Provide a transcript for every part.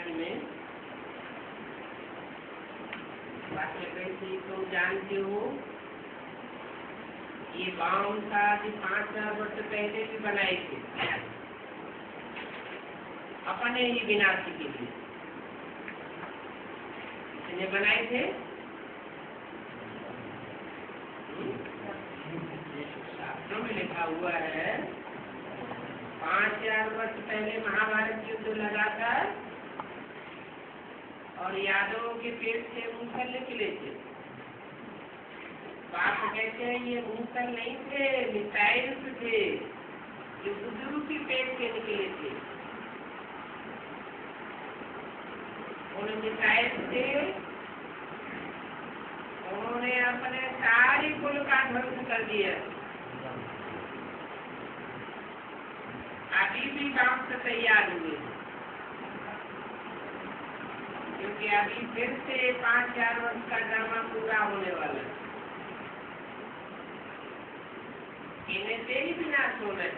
समाज में बातें कैसी तुम जानते हो। ये बाम का 5,000 वर्ष पहले भी बनाए थे अपने ही विनाश के लिए। इसने बनाए थे शास्त्रों में लिखा हुआ है 5,000 वर्ष पहले महाभारत युद्ध लगा था और यादवों के पेट से मूसल निकले थे। बाप कहते हैं ये मूसल नहीं थे, मिसाइल्स थे जो बुजुर्ग के पेट से निकले थे। उन मिसाइल से उन्होंने अपने सारी कुल का ध्वंस कर दिया। अभी भी काम से तैयार हुए क्योंकि अभी फिर से 5,000 वर्ष का ड्रामा पूरा होने वाला है। इन्हें से ही विनाश होना है।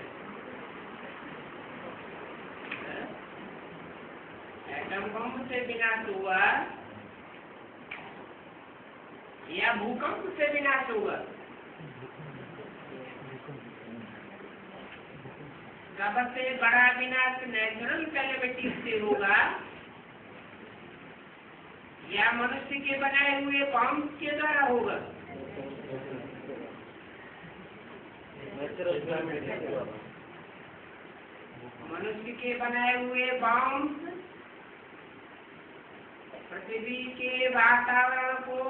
एटम बम से विनाश हुआ या भूकंप से विनाश हुआ? सबसे बड़ा विनाश नेचुरल कैलेमिटी से होगा या मनुष्य के बनाए हुए बॉम्ब के द्वारा होगा? मनुष्य के बनाए हुए बॉम्ब पृथ्वी के वातावरण को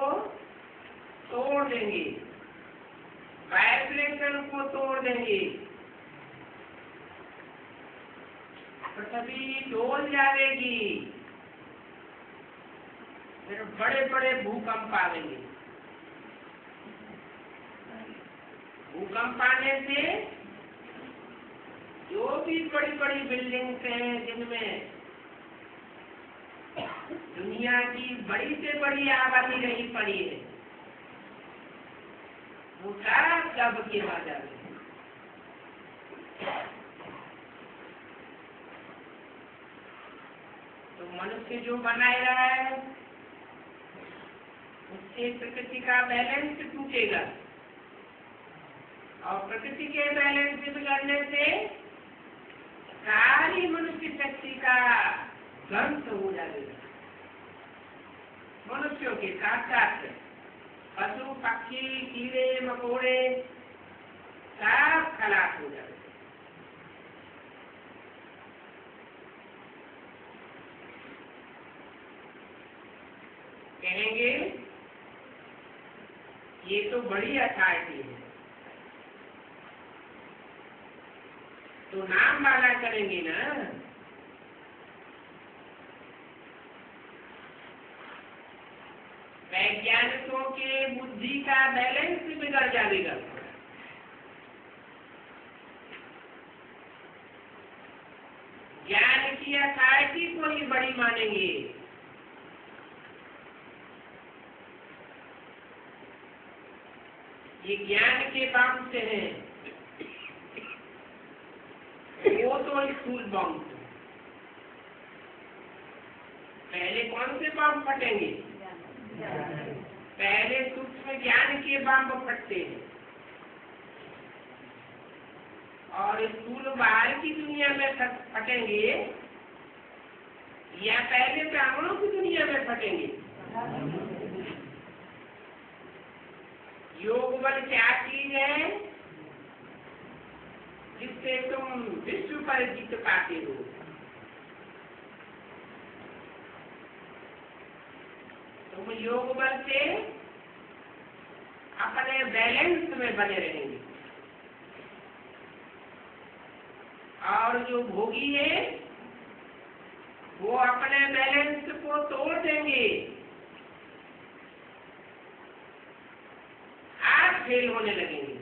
तोड़ देंगे, वाइब्रेशन को तोड़ देंगे, पृथ्वी डोल जाएगी, फिर बड़े बड़े भूकंप आएंगे। भूकंप आने से जो भी बड़ी बड़ी बिल्डिंग्स हैं जिनमें दुनिया की बड़ी से बड़ी आबादी नहीं पड़ी है वो सारा दब के आ जाते हैं। तो मनुष्य जो बनाए रहा है उससे प्रकृति का बैलेंस टूटेगा और प्रकृति के बैलेंस बिगड़ने से सारी मनुष्य शक्ति का ध्वंस हो जाएगा। मनुष्यों के साथ साथ पशु पक्षी कीड़े मकोड़े सब खलास हो जाएंगे। कहेंगे ये तो बड़ी अथॉरिटी है तो नाम वाला करेंगे ना। वैज्ञानिकों के बुद्धि का बैलेंस बिगड़ जाएगा। ज्ञान की अथॉरिटी को ही बड़ी मानेंगे। ये ज्ञान के बम से है वो तो स्कूल बम। पहले कौन से बम फटेंगे? पहले सूक्ष्म ज्ञान के बम फटते हैं और स्कूल बाहर की दुनिया में फटेंगे या पहले ब्राह्मणों की दुनिया में फटेंगे। योग बल क्या चीज है जिससे तुम विश्व पर जीत पाते हो? तुम योग बल से अपने बैलेंस में बने रहेंगे और जो भोगी है वो अपने बैलेंस को तोड़ देंगे। आप फेल होने लगेंगे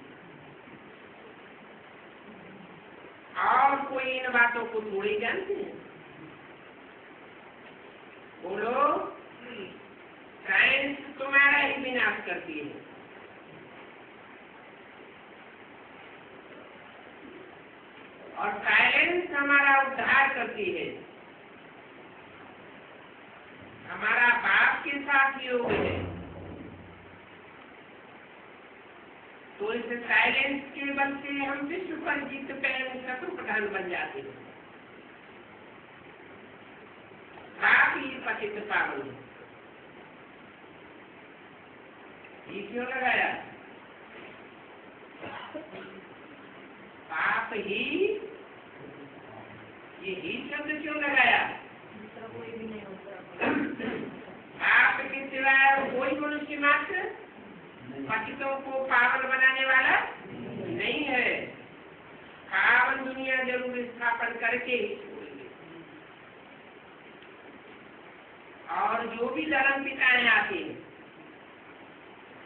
और कोई इन बातों को थोड़ी जानते हैं। बोलो, साइंस तुम्हारा ही विनाश करती है और साइलेंस हमारा उद्धार करती है। साथ योग है। तो इस साइलेंस के बल से हम विश्व पर जीत पहले शत्रु प्रधान बन जाते हैं। काफी पतित पावन ये क्यों लगाया? पाप ही, ये ही शब्द क्यों लगाया? पाप के सिवाय कोई मनुष्य मात्र पतितों को पावन बनाने वाला नहीं है। पावन दुनिया जरूर स्थापन करके ही छोड़ेंगे। और जो भी धर्म पिताएं आते हैं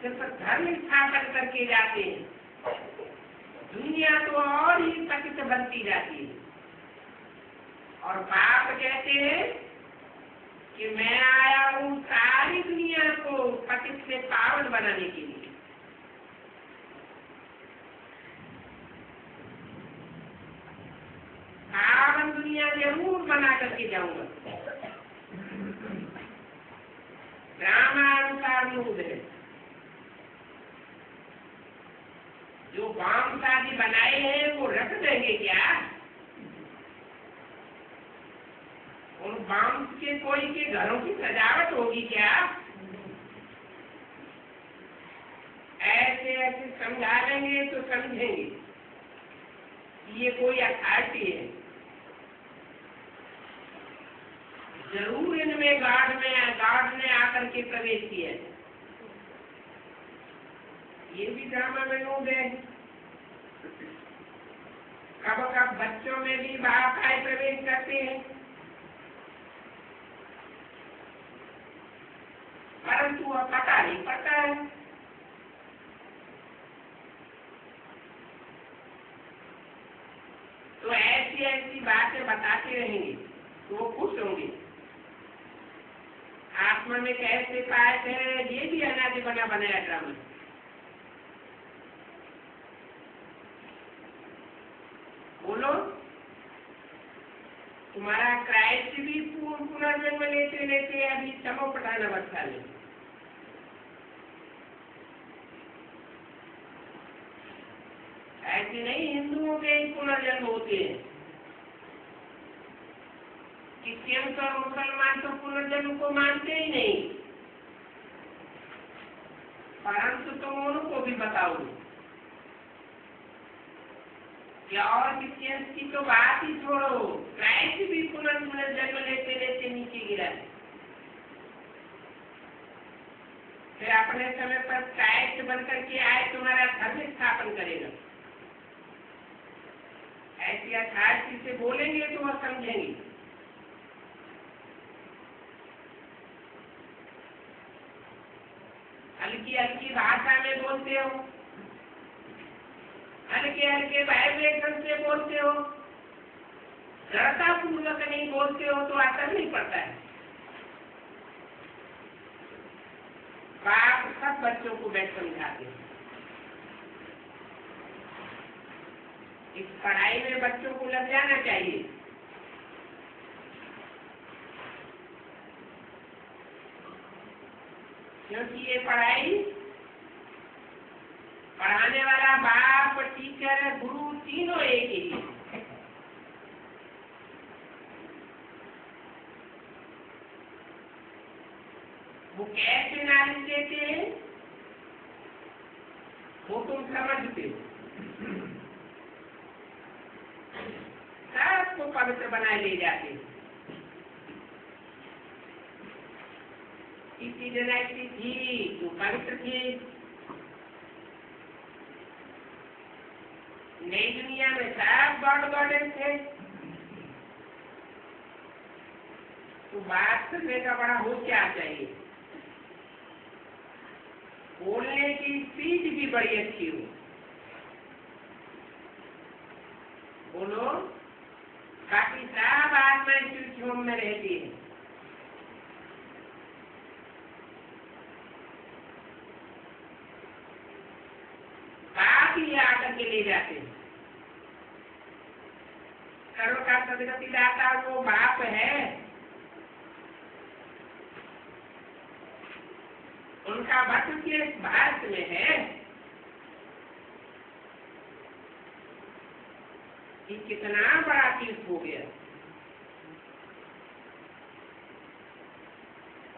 सिर्फ धर्म स्थापन करके जाते हैं, दुनिया तो और ही पतित बनती जाती है। और पाप कहते हैं कि मैं आया हूं सारी दुनिया को पतित से पावन बनाने के लिए। पावन दुनिया जरूर बना करके जाऊंगा। रामानुसार मूड है। जो बाम शादी बनाए हैं वो रख देंगे क्या? उन बाम के कोई के घरों की सजावट होगी क्या? ऐसे ऐसे समझा लेंगे तो समझेंगे ये कोई अथॉरिटी है। जरूर इनमें गॉड ने आकर के प्रवेश किया है। ये भी ड्रामा में लोग है। कब कब बच्चों में भी बाप आए प्रवेश करते हैं, परंतु वह पता नहीं पड़ता है। तो ऐसी ऐसी बातें बताते रहेंगे तो वो खुश होंगे। आत्मा में कैसे पाए थे, ये भी अनादि बना बनाया ड्रामा। बोलो, तुम्हारा क्राइस्ट भी पुनर्जन्म लेते लेते अभी तमो प्रधान अवस्था में। ऐसे नहीं हिंदुओं के पुनर्जन्म होते हैं। क्रिश्चियन और मुसलमान तो पुनर्जन्म को मानते ही नहीं। परंतु तुम उनको भी बताओ या और क्रिश्चियन की तो बात ही छोड़ो, क्राइस्ट भी पुनर्जन्म लेते लेते नीचे गिरा। फिर अपने समय पर क्राइस्ट बनकर के आए तुम्हारा धर्म स्थापन करेगा। ऐसी अथॉरिटी से बोलेंगे तो वह समझेंगे। हल्की हल्की भाषा में बोलते हो, हल्के हल्के वाइब्रेशन से बोलते हो, दृढ़ता पूर्वक नहीं बोलते हो तो असर नहीं पड़ता है। बाप सब बच्चों को बैठ समझाते हैं। इस पढ़ाई में बच्चों को लग जाना चाहिए। क्योंकि ये पढ़ाई पढ़ाने वाला बाप, टीचर, गुरु तीनों एक ही है। वो कैसे नॉलेज देते हैं वो तुम समझते हो। सबको पवित्र बनाए ले जाते हैं। किसी जनाइटी थी जो पवित्र थी, नई दुनिया में सब गॉड गॉडेस थे। तो बात करने का बड़ा होशियार चाहिए, बोलने की स्पीड भी बड़ी अच्छी हो। बोलो, बाकी सब आत्मा होम में रहती है। बाकी आकर के ले जाते हैं। सर्व का सदगति दाता वो बाप है। उनका वट के भारत में है कि कितना बड़ा तीर्थ हो गया।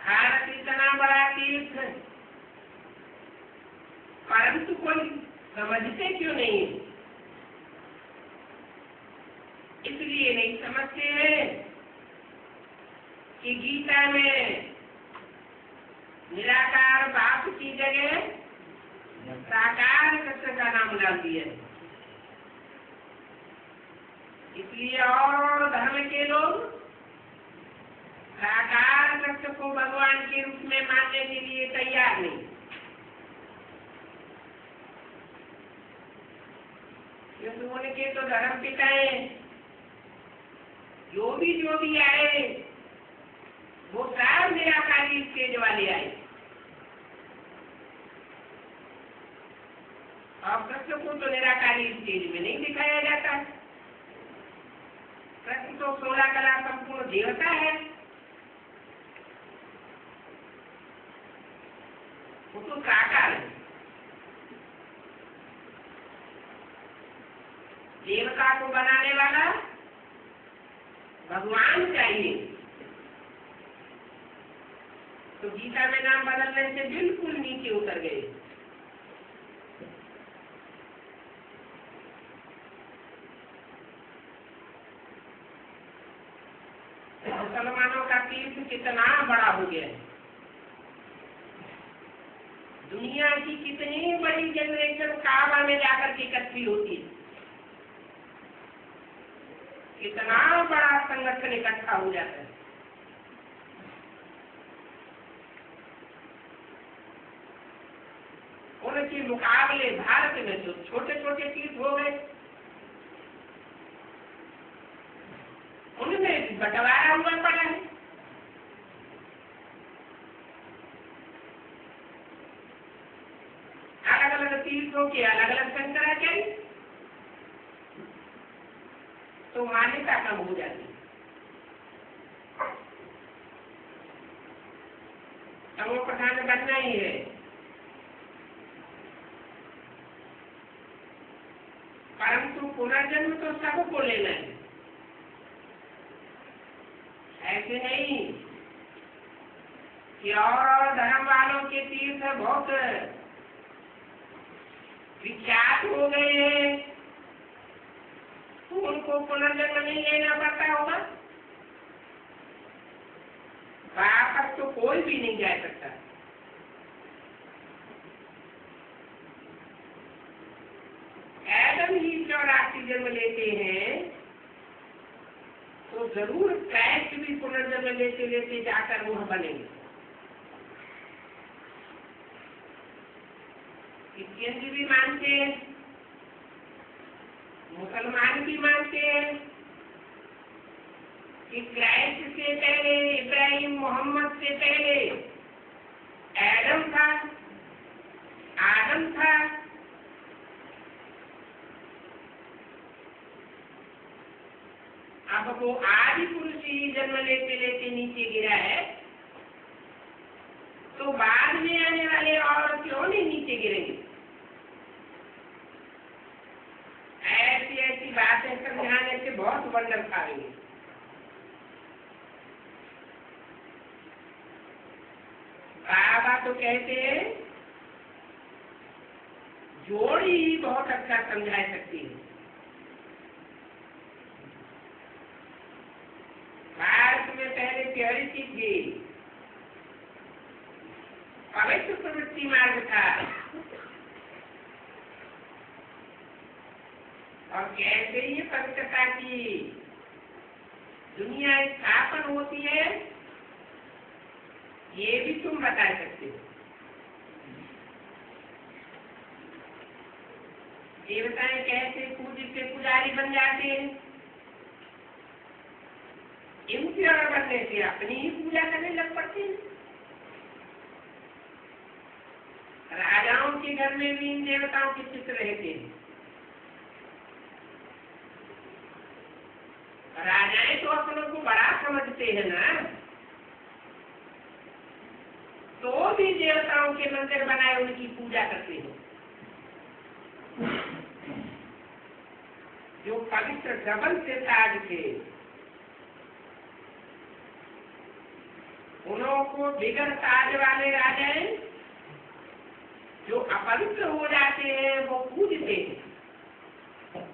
भारत इतना बड़ा तीर्थ, परंतु कोई समझते क्यों नहीं? इसलिए नहीं समझते हैं कि गीता में निराकार बाप की जगह साकार कृष्ण का नाम डाल दिया है। इसलिए और धर्म के लोग साकार कृष्ण को भगवान के रूप में मानने के लिए तैयार नहीं। क्योंकि उनके तो धर्म पिताएं जो भी आए वो सब निराकारी स्टेज वाले आए। और कृष्ण को तो निराकारी स्टेज में नहीं दिखाया जाता। कृष्ण तो 16 कला संपूर्ण देवता है, वो तो साकार है। देवता को बनाने वाला भगवान चाहिए। तो गीता में नाम बदलने से बिल्कुल नीचे उतर गए। मुसलमानों का तीर्थ कितना बड़ा हो गया है। दुनिया की कितनी बड़ी जनरेशन काबा में जाकर के इकट्ठी होती है, कितना बड़ा संगठन इकट्ठा हो जाता है। उनके मुकाबले भारत में जो छोटे छोटे तीर्थ हो गए, उनमें बंटवारा हुआ पड़ा है। अलग अलग तीर्थों के अलग अलग शंकराचार्य, तो मान्यता कम हो जाती है। तमो प्रधान बनना ही है। परंतु पुनर्जन्म तो सबको लेना है। ऐसे नहीं कि और धर्म वालों के तीर्थ बहुत विख्यात हो गए हैं तो उनको पुनर्जन्म नहीं लेना पड़ता होगा। वापस तो कोई भी नहीं जा सकता। एडम ही 84 जन्म लेते हैं तो जरूर क्राइस्ट भी पुनर्जन्म लेते लेते जाकर वह बनेंगे। क्रिश्चियन भी मानते हैं, मुसलमान भी मानते हैं कि क्राइस्ट से पहले, इब्राहिम मोहम्मद से पहले एडम था, आदम था। अब वो आदि पुरुष ही जन्म लेते लेते नीचे गिरा है, तो बाद में आने वाले और क्यों नहीं नीचे गिरेंगे? ऐसी ऐसी बातें समझाने से बहुत वंडर खाएंगे। बाबा तो कहते हैं जोड़ी ही बहुत अच्छा समझा सकती है। भारत में पहले प्योरी सीख गई, पवित्र प्रवृत्ति मार्ग था। और कैसे ये पवित्रता की दुनिया स्थापन होती है, ये भी तुम बता सकते हो। देवताएं कैसे पूजित से पुजारी बन जाते हैं, इम्प्योर बनने से अपनी ही पूजा करने लग पड़ते हैं। राजाओं के घर में भी इन देवताओं के चित्र रहते हैं। राजाएं तो अपनों को बड़ा समझते हैं ना, तो भी देवताओं के मंदिर बनाए उनकी पूजा करते हो। जो पवित्र डबल से ताज थे उनको बिगर ताज वाले राजा जो अपवित्र हो जाते हैं वो पूजते हैं।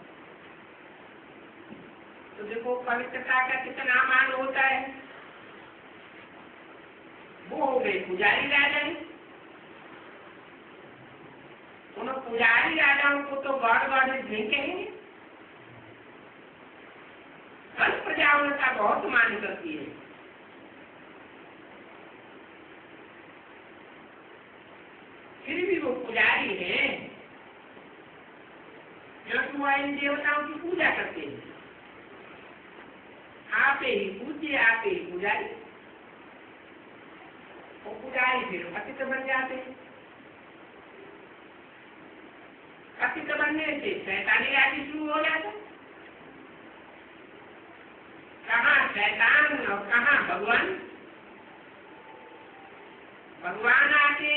तो देखो पवित्रता का कितना मान होता है। वो हो गए पुजारी राजा। उन पुजारी राजाओं को तो गॉड गॉड नहीं कहेंगे। हर प्रजा उनका बहुत मान करती है। फिर भी वो पुजारी हैं जो इन देवताओं की पूजा करते हैं। आपे ही पूज्य आपे ही पुजारी। वो पुजारी फिर पतित बन जाते हैं। पतित बनने से शैतानी राजी शुरू हो जाता। कहाँ शैतान और कहाँ भगवान। भगवान आके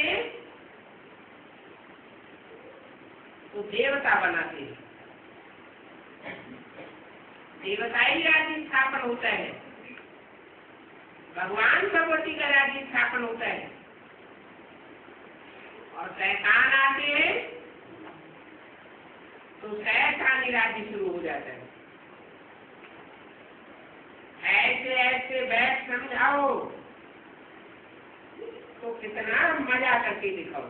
तो देवता बनाते हैं। देवताई राज्य स्थापन होता है। भगवान भगवती का राज्य स्थापन होता है। और शैतान आते हैं तो शैतानी राज्य शुरू हो जाता है। ऐसे ऐसे बैठ समझाओ तो कितना मजा करके दिखाओ।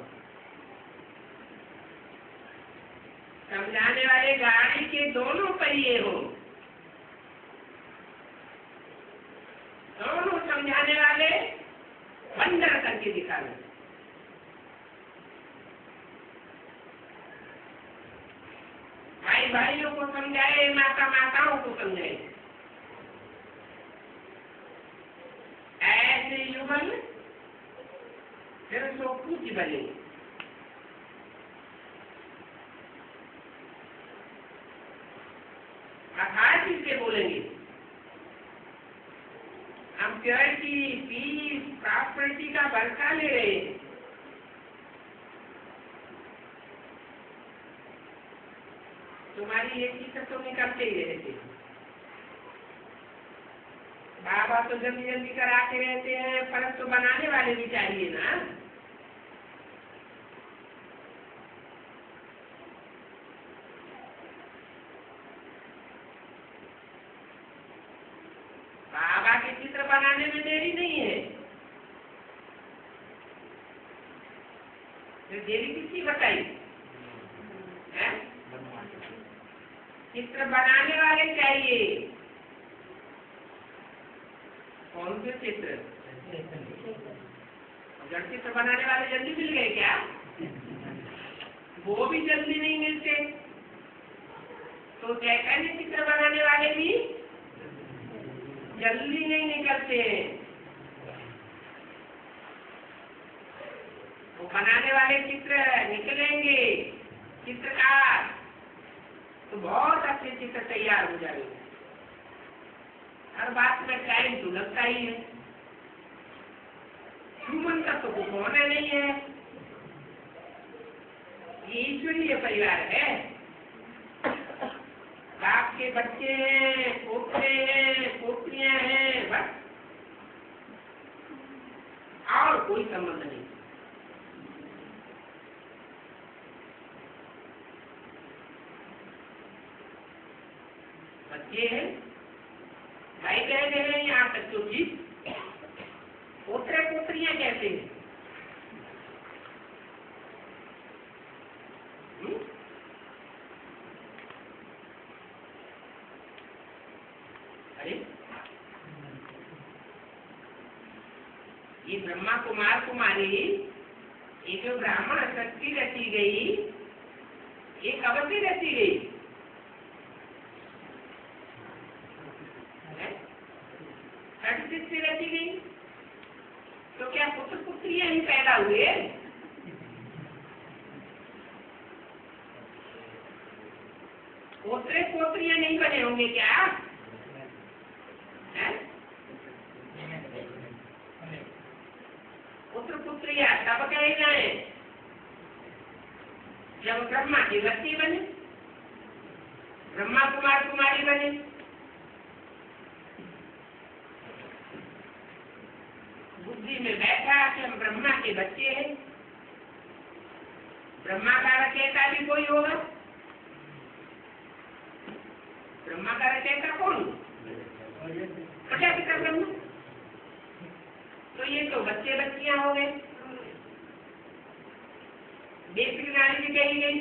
समझाने वाले गाड़ी के दोनों पहिए हो। दोनों समझाने वाले बंदर करके दिखा दो। भाई भाइयों को समझाए, माता माताओं को समझाए। ऐसे युगल फिर सो पूज्य बने। अथॉरिटी से बोलेंगे। हम प्योरिटी, पीस, प्रॉस्पेरिटी का बरसा ले रहे हैं। तुम्हारी एक चीज तो निकलते ही रहते हैं। बाबा तो जल्दी जल्दी कराते रहते हैं, परंतु बनाने वाले भी चाहिए ना। बाबा के चित्र बनाने में देरी नहीं है। तो देरी किसकी बताई है? चित्र बनाने वाले चाहिए। कौन से चित्र? जड़ चित्र बनाने वाले जल्दी मिल गए क्या? वो भी जल्दी नहीं मिलते। तो चैतन्य चित्र बनाने वाले भी जल्दी नहीं निकलते। वो बनाने वाले चित्र निकलेंगे, चित्रकार तो बहुत अच्छे चित्र तैयार हो जाएंगे। हर बात में टाइम तो लगता ही है। ह्यूमन का तो कुछ होना नहीं है। ये ईश्वरीय परिवार है। बाप के बच्चे हैं, पोते हैं, पोतियां हैं, बस और कोई संबंध नहीं। बच्चे हैं, भाई बहन हैं, यहाँ तक तो ठीक। पोतरे पोतरियां कैसे हैं? अरे ये ब्रह्मा कुमार कुमारी, ये जो ब्राह्मण शक्ति रची गई, ये कब से रची गई? से रची गई। तो क्या पुत्र पुत्रियां ही पैदा हुए? पोतरे पोतरियां नहीं बने होंगे क्या? पुत्र पुत्रियां तब कहे जाए जब ब्रह्मा के बच्चे बने, ब्रह्मा कुमार कुमारी बने, बुद्धि में बैठा कि हम ब्रह्मा के बच्चे हैं। ब्रह्मा का रचयिता भी कोई होगा। ब्रह्मा का रचयिता कौन? प्रजापिता ब्रह्मा। तो ये तो बच्चे बच्चियां हो गए। बेसिक नारी भी कही गई।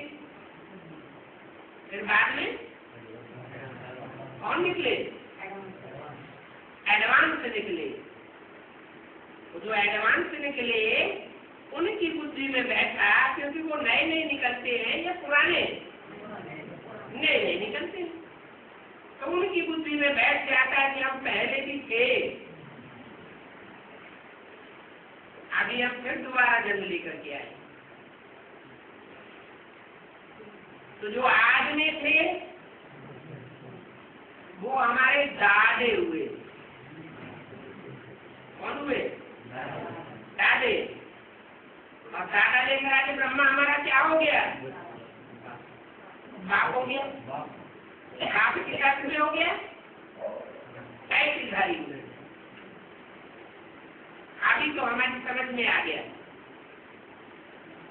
फिर बाद में कौन निकले? एडवांस निकले। जो एडवांस निकले उनकी बुद्धि में बैठा, क्योंकि वो नए नए निकलते हैं या पुराने नए नए निकलते हैं, तो उनकी बुद्धि में बैठ जाता है कि हम पहले भी थे, अभी हम फिर दोबारा जन्म लेकर के आए। तो जो आज में थे वो हमारे दादे हुए। कौन हुए? दादे। और दादा लेकर आके ब्रह्मा हमारा क्या हो गया? बाप हो गया। बाप के साथ में हो गया ऐसी धारी हुए। अभी तो हमारी समझ में आ गया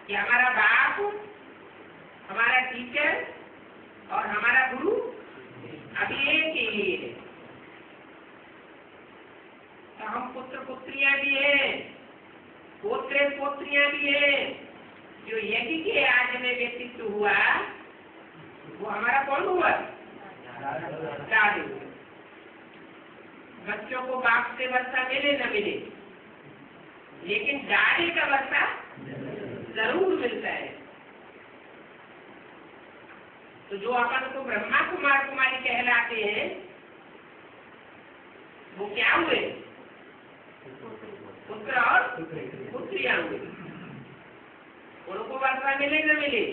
कि हमारा बाप, हमारा टीचर और हमारा गुरु अभी एक ही है। तो हम पुत्र पुत्रियां भी हैं, पोत्रे पोत्रियां भी हैं। जो यज्ञ के आज में व्यक्तित्व हुआ वो हमारा कौन हुआ? दादे। बच्चों को बाप से वर्षा मिले न मिले, लेकिन दादे का वर्षा जरूर मिलता है। तो जो अपन को ब्रह्मा कुमार कुमारी कहलाते हैं वो क्या हुए? पुत्र और पुत्रियां हुए। उनको वर्षा मिले न मिले,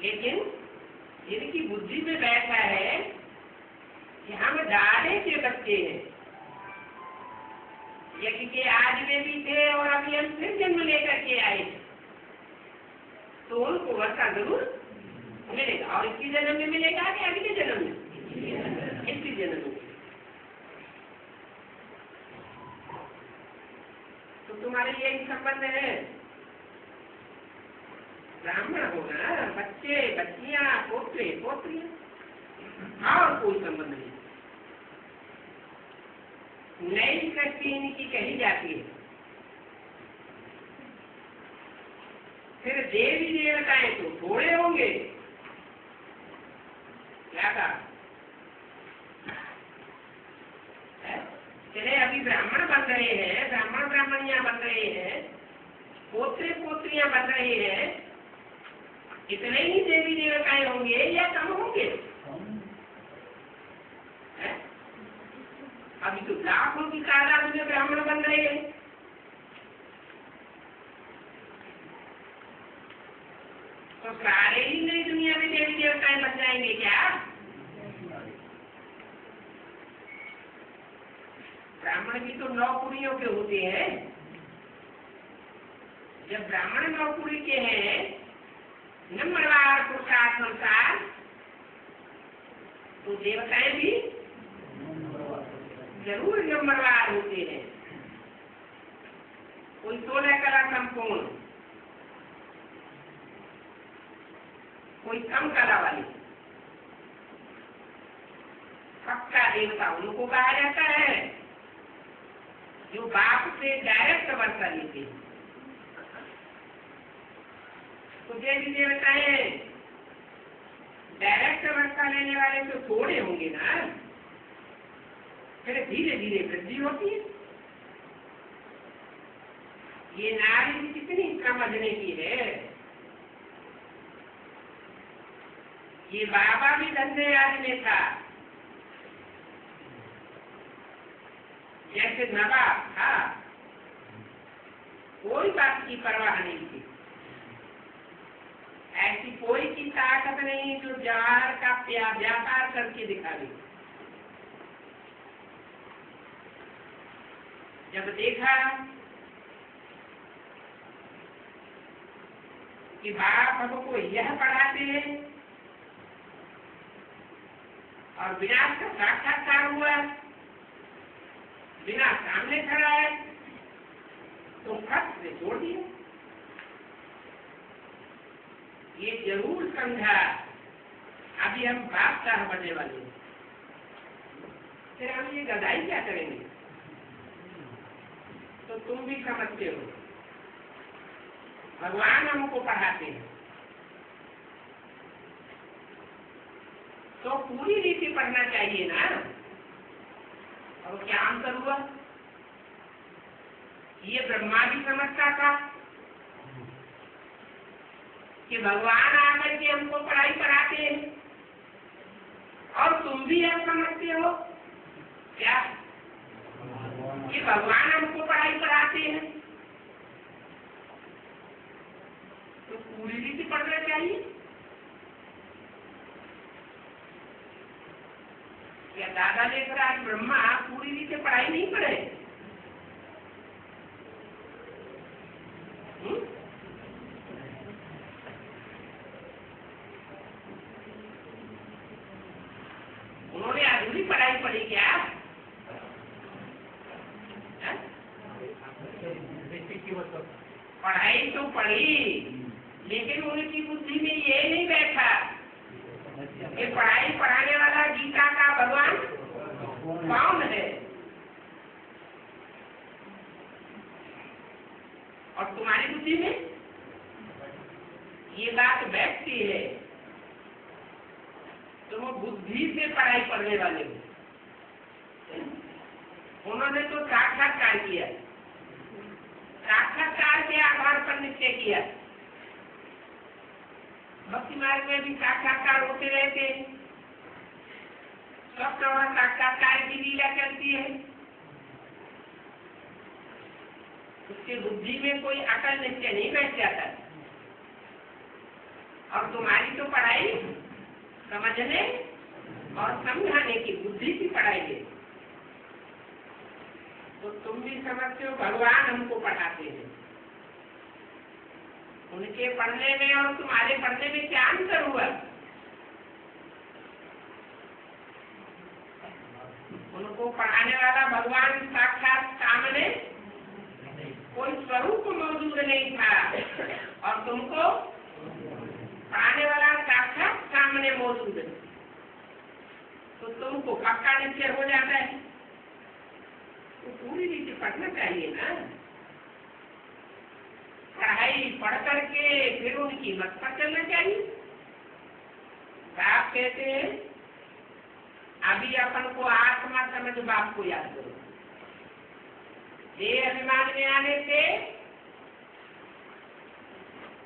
लेकिन जिनकी बुद्धि में बैठा है कि हम दादे के बच्चे हैं, यज्ञ के आज में भी थे और अभी हम फिर जन्म लेकर के आए, तो उनको वर्षा जरूर मिलेगा। और इसी जन्म में मिलेगा कि अगले जन्म में? इसी जन्म में। तो तुम्हारे यही संबंध है, ब्राह्मण होना, बच्चे बच्चियां, पोत्रे पोत्रियां, और कोई संबंध नहीं। नई सृष्टि इनकी कही जाती है। फिर देवी देवताएं तो थोड़े होंगे। क्या कहा? चले अभी ब्राह्मण बन रहे हैं, ब्राह्मण ब्राह्मणियां बन रहे हैं, पोत्रे पोत्रियां बन रहे हैं, इतने ही देवी देवताएं होंगे या कम होंगे? अभी तो लाखों की तादाद में ब्राह्मण बन रहे हैं। तो सारे ही नई दुनिया में देवी देवताएं बन जाएंगे क्या? ब्राह्मण भी तो 9 कुड़ियों के होते हैं। जब ब्राह्मण 9 कुड़ी के हैं, नंबरवार पुरुषार्थ अनुसार, तो देवताएं भी जरूर नंबरवार होते हैं। कोई 16 कला संपूर्ण, कोई कम कला वाली। पक्का देवता उनको कहा जाता है जो बाप से डायरेक्ट वर्षा लेते हैं। तो देवी देवताएं डायरेक्ट वर्षा लेने वाले तो थोड़े होंगे ना, फिर धीरे धीरे वृद्धि होती है। ये नारी कितनी समझने की है। ये बाबा भी धन्य आदमी था, जैसे नवाब था, कोई बात की परवाह नहीं थी। ऐसी कोई की ताकत नहीं जो जवाहर का व्यापार करके दिखा दे। जब देखा कि बाप हमको यह पढ़ाते हैं और विनाश का साक्षात्कार हुआ, विनाश सामने खड़ा है, तो खत से छोड़ दिया। ये जरूर समझा। अभी हम बादशाह बनने वाले हैं, फिर हम ये गदाई क्या करेंगे? तो तुम भी समझते हो, भगवान हमको पढ़ाते हैं तो पूरी रीति पढ़ना चाहिए ना। और क्या अंतर हुआ? ये ब्रह्मा भी समझता था कि भगवान आकर के हमको पढ़ाई पढ़ाते हैं, और तुम भी यह समझते हो क्या कि भगवान हमको पढ़ाई पढ़ाते हैं, तो पूरी रीति पढ़ना चाहिए। क्या दादा लेकर आज ब्रह्मा पूरी रीति पढ़ाई नहीं पढ़े? उन्होंने अधूरी पढ़ाई पढ़ी क्या? पढ़ाई तो पढ़ी, लेकिन उनकी बुद्धि में ये नहीं बैठा कि पढ़ाई पढ़ाने वाला गीता का भगवान कौन है। और तुम्हारी बुद्धि में ये बात बैठती है, तुम बुद्धि से पढ़ाई पढ़ने वाले हो। उन्होंने तो साक्षात्कार किया, साक्षात्कार के आधार पर निश्चय किया। भक्ति मार्ग में भी साक्षात्कार होते रहते, सब समय साक्षात्कार की लीला चलती है। उसकी बुद्धि में कोई अकल निश्चय नहीं बैठ जाता। और तुम्हारी तो पढ़ाई समझने और समझाने की बुद्धि की पढ़ाई है। तो तुम भी समझते हो भगवान हमको पढ़ाते हैं। उनके पढ़ने में और तुम्हारे पढ़ने में क्या अंतर हुआ? उनको पढ़ाने वाला भगवान साक्षात सामने कोई स्वरूप मौजूद नहीं था, और तुमको पढ़ाने वाला साक्षात सामने मौजूद है। तो तुमको पक्का निश्चय हो जाता है। तो पूरी रीति पढ़ना चाहिए ना। पढ़ाई पढ़ करके फिर उनकी मत पर चलना चाहिए। बाप कहते हैं अभी अपन को आत्मा समझ बाप को याद करो। देह अभिमान में आने से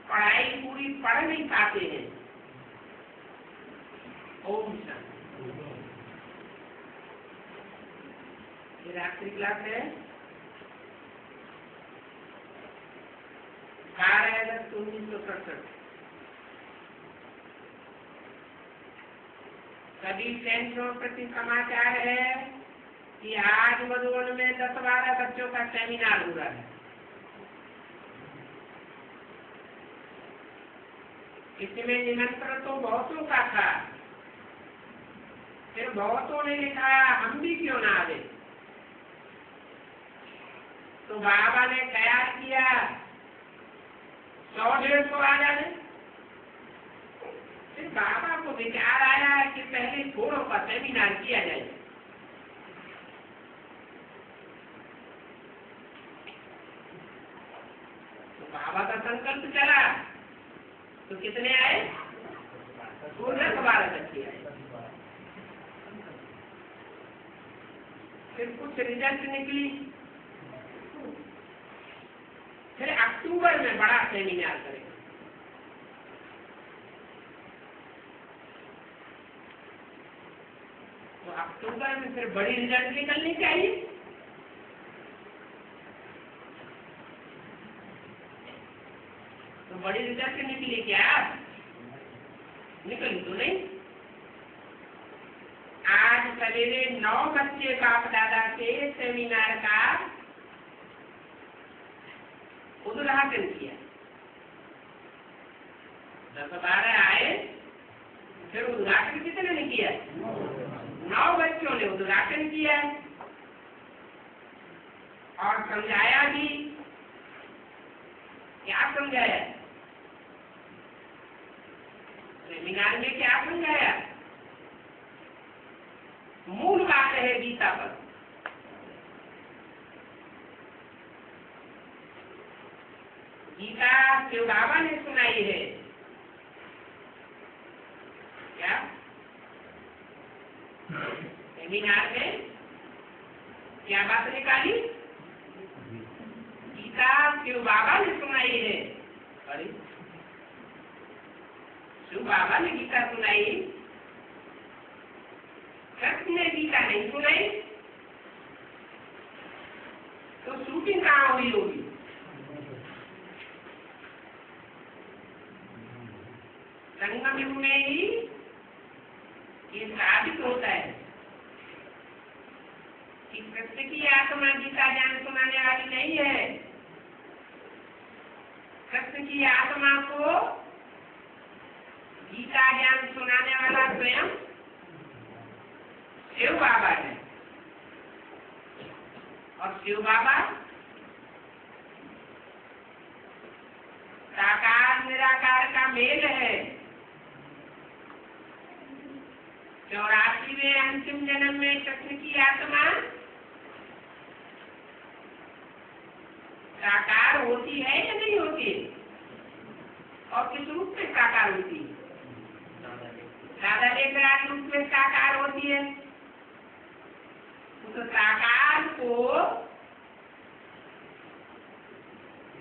पढ़ाई पूरी पढ़ नहीं पाते हैं। ओम शांति। रात्रि क्लास है 12 अगस्त 1967। सभी सेंटरों प्रति समाचार है कि आज मधुबन में 10-12 बच्चों का सेमिनार हो रहा है। इसमें निमंत्रण तो बहुतों का था, फिर बहुतों ने लिखा हम भी क्यों ना आवे। तो बाबा ने तैयार किया 100-150 आ जाने। फिर बाबा को विचार आया कि पहले थोड़ों का सेमिनार किया जाए। तो बाबा का संकल्प चला, तो कितने आए? 12 बच्चे आए। फिर कुछ रिजल्ट निकली। फिर अक्टूबर में बड़ा सेमिनार करेंगे। तो अक्टूबर में फिर बड़ी रिजल्ट निकलनी चाहिए। तो बड़ी रिजल्ट निकली क्या? निकली तो नहीं। आज सवेरे 9 बच्चे बाप दादा के सेमिनार का उद्घाटन किया। 10-12 आए, फिर उद्घाटन कितने ने किया? 9 बच्चों ने उद्घाटन किया और समझाया भी। क्या समझाया? सेमिनार में क्या समझाया? मूल बात है गीता पर। गीता शिव बाबा ने सुनाई है। क्या सेमिनार में क्या बात निकाली? गीता शिव बाबा ने सुनाई है। अरे शिव बाबा ने गीता सुनाई, कृष्ण ने गीता नहीं सुनाई, तो शूटिंग कहाँ हुई होगी? संगम युग में ही ये साबित होता है कि कृष्ण की आत्मा गीता ज्ञान सुनाने वाली नहीं है। कृष्ण की आत्मा को गीता ज्ञान सुनाने वाला स्वयं शिव बाबा है। और शिव बाबा साकार निराकार का मेल है। 84वें अंतिम जन्म में कृष्ण की आत्मा साकार होती है या नहीं होती? और किस रूप में साकार होती है? राधा लेकर रूप में साकार होती है। तो साकार को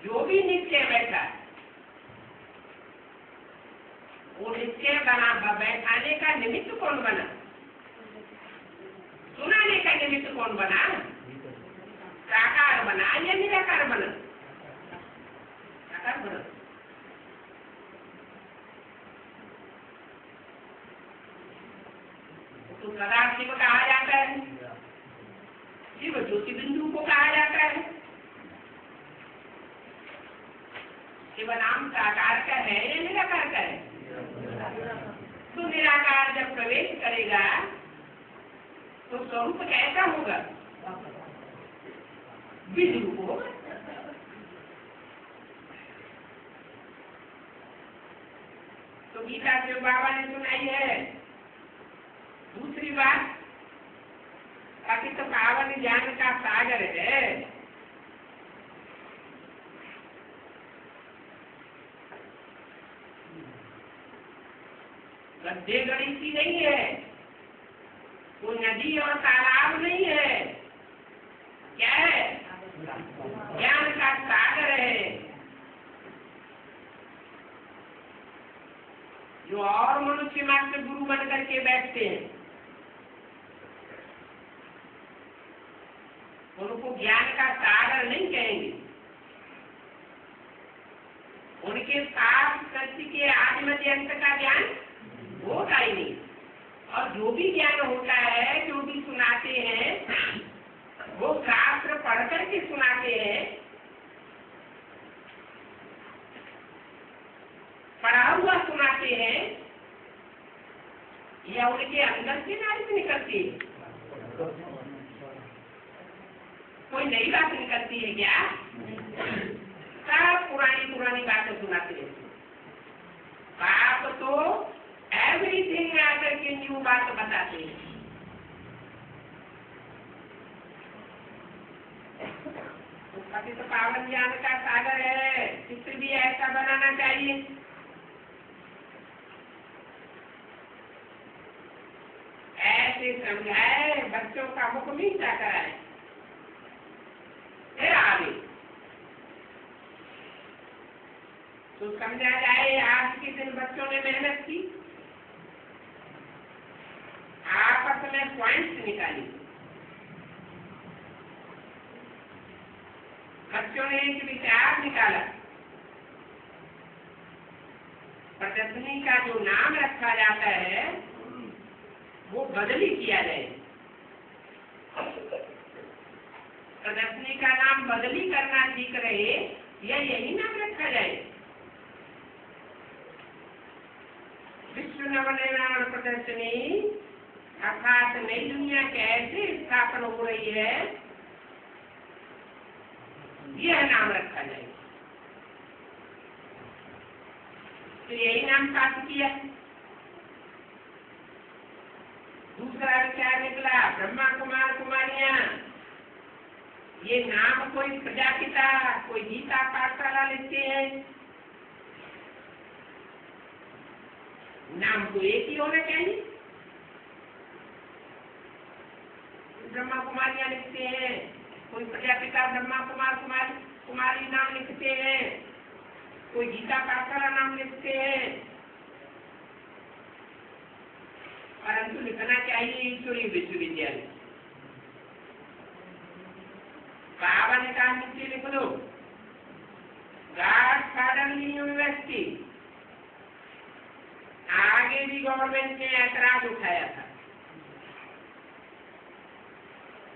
जो भी निश्चय बैठा, वो निश्चय बना बैठाने का निमित्त कौन बना? सुनाने का निमित्त कौन बना? साकार बना या निराकार बना? साकार बना। तो सदा शिव कहा जाता है, शिव ज्योति बिंदु को कहा जाता है। शिव नाम साकार का है या निराकार का है? तो निराकार जब प्रवेश करेगा तो स्वरूप कैसा होगा? विद्रूप होगा। तो गीता शिव बाबा ने सुनाई है। दूसरी बात, ताकि तो पावन ज्ञान का सागर है। गड्ढे गणित नहीं है, वो नदी और तालाब नहीं है। क्या है? ज्ञान का सागर है, जो और मनुष्य मात्र गुरु बन करके बैठते हैं, उनको ज्ञान का सागर नहीं कहेंगे। उनके साथ सत्य के आदि मध्य अंत का ज्ञान होता ही नहीं। और जो भी ज्ञान होता है, जो भी सुनाते हैं, वो शास्त्र पढ़ करके सुनाते हैं, पढ़ा हुआ सुनाते हैं, या उनके अंदर से नारी निकलती है? कोई नई बात निकलती है क्या? सब पुरानी बातें सुनाते हैं। बाप तो एवरीथिंग आकर के न्यू बात बताते हैं। तो पावन ज्ञान का सागर है, चित्र भी ऐसा बनाना चाहिए। ऐसे समझाए, बच्चों का मुख मीठा कराए, फिर आगे तो समझा जाए। आज के दिन बच्चों ने मेहनत की, आपस में पॉइंट्स निकाली। बच्चों ने एक विचार निकाला, प्रदर्शनी का जो नाम रखा जाता है वो बदली किया जाए। प्रदर्शनी का नाम बदली करना ठीक रहे या यही नाम रखा जाए? विश्व नवनिर्माण प्रदर्शनी अर्थात नई दुनिया कैसे स्थापन हो रही है, यह नाम रखा जाए। तो यही नाम प्राप्त किया। दूसरा विचार निकला ब्रह्मा कुमार कुमारियां। ये नाम कोई प्रजापिता कोई गीता पाठशाला लिखते हैं, नाम तो एक ही होना चाहिए। ब्रह्मा कुमारियां लिखते हैं, कोई प्रजापिता ब्रह्मा कुमार कुमारी नाम लिखते हैं, कोई गीता पाठशाला नाम लिखते हैं, परंतु लिखना चाहिए ईश्वरीय विश्वविद्यालय। बाबा ने कहा नीचे लिख दो गॉडफादर यूनिवर्सिटी। आगे भी गवर्नमेंट ने ऐतराज उठाया था